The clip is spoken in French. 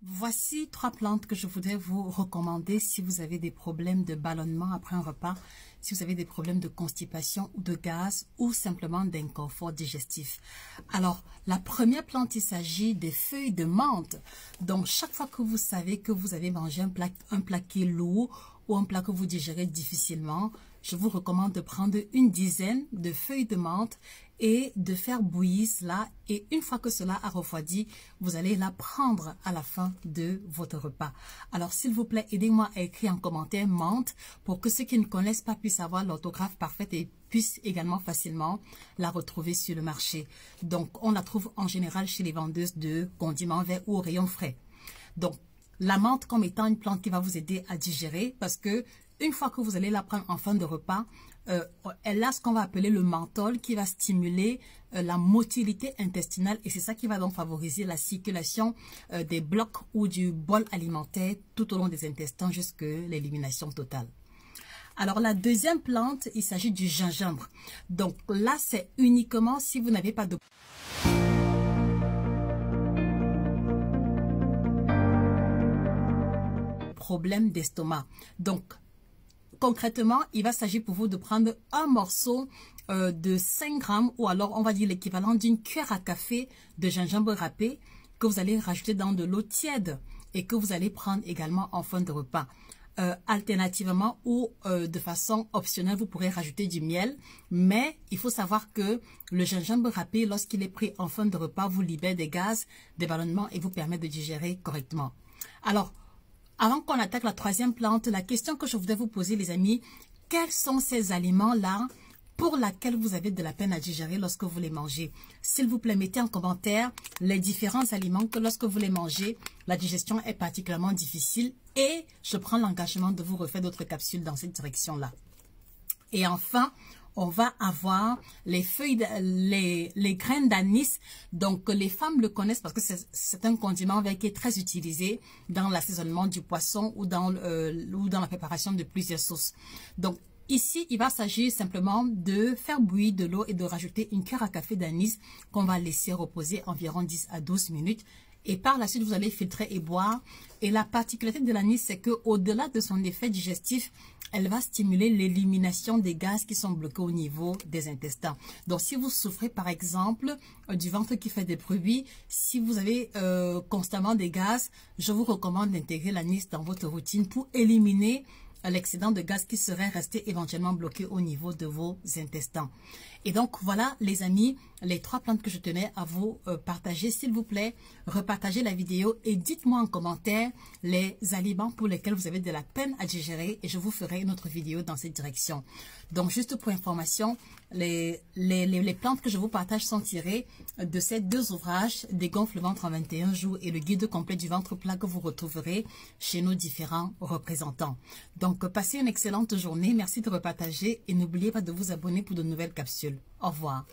Voici 3 plantes que je voudrais vous recommander si vous avez des problèmes de ballonnement après un repas, si vous avez des problèmes de constipation ou de gaz ou simplement d'inconfort digestif. Alors, la première plante, il s'agit des feuilles de menthe. Donc, chaque fois que vous savez que vous avez mangé un plat qui est lourd ou un plat que vous digérez difficilement, je vous recommande de prendre une dizaine de feuilles de menthe et de faire bouillir cela. Et une fois que cela a refroidi, vous allez la prendre à la fin de votre repas. Alors, s'il vous plaît, aidez-moi à écrire en commentaire menthe pour que ceux qui ne connaissent pas puissent avoir l'orthographe parfaite et puissent également facilement la retrouver sur le marché. Donc, on la trouve en général chez les vendeuses de condiments verts ou au rayon frais. Donc, la menthe comme étant une plante qui va vous aider à digérer parce que une fois que vous allez la prendre en fin de repas, elle a ce qu'on va appeler le menthol qui va stimuler la motilité intestinale et c'est ça qui va donc favoriser la circulation des blocs ou du bol alimentaire tout au long des intestins jusqu'à l'élimination totale. Alors la deuxième plante, il s'agit du gingembre. Donc là, c'est uniquement si vous n'avez pas de problème d'estomac. Donc, concrètement, il va s'agir pour vous de prendre un morceau de 5 grammes ou alors on va dire l'équivalent d'une cuillère à café de gingembre râpé que vous allez rajouter dans de l'eau tiède et que vous allez prendre également en fin de repas. Alternativement ou de façon optionnelle, vous pourrez rajouter du miel, mais il faut savoir que le gingembre râpé, lorsqu'il est pris en fin de repas, vous libère des gaz, des ballonnements et vous permet de digérer correctement. Alors, avant qu'on attaque la troisième plante, la question que je voudrais vous poser, les amis, quels sont ces aliments-là pour lesquels vous avez de la peine à digérer lorsque vous les mangez? S'il vous plaît, mettez en commentaire les différents aliments que lorsque vous les mangez, la digestion est particulièrement difficile et je prends l'engagement de vous refaire d'autres capsules dans cette direction-là. Et enfin, on va avoir les feuilles, les graines d'anis. Donc, les femmes le connaissent parce que c'est un condiment qui est très utilisé dans l'assaisonnement du poisson ou dans la préparation de plusieurs sauces. Donc, ici, il va s'agir simplement de faire bouillir de l'eau et de rajouter une cuillère à café d'anis qu'on va laisser reposer environ 10 à 12 minutes. Et par la suite, vous allez filtrer et boire. Et la particularité de l'anis, c'est qu'au-delà de son effet digestif, elle va stimuler l'élimination des gaz qui sont bloqués au niveau des intestins. Donc, si vous souffrez, par exemple, du ventre qui fait des bruits, si vous avez constamment des gaz, je vous recommande d'intégrer l'anis dans votre routine pour éliminer l'excédent de gaz qui serait resté éventuellement bloqué au niveau de vos intestins. Et donc, voilà, les amis, les 3 plantes que je tenais à vous partager. S'il vous plaît, repartagez la vidéo et dites-moi en commentaire les aliments pour lesquels vous avez de la peine à digérer et je vous ferai une autre vidéo dans cette direction. Donc, juste pour information, les plantes que je vous partage sont tirées de ces 2 ouvrages, Dégonfle le ventre en 21 jours et le guide complet du ventre plat que vous retrouverez chez nos différents représentants. Donc, passez une excellente journée. Merci de repartager et n'oubliez pas de vous abonner pour de nouvelles capsules. Au revoir.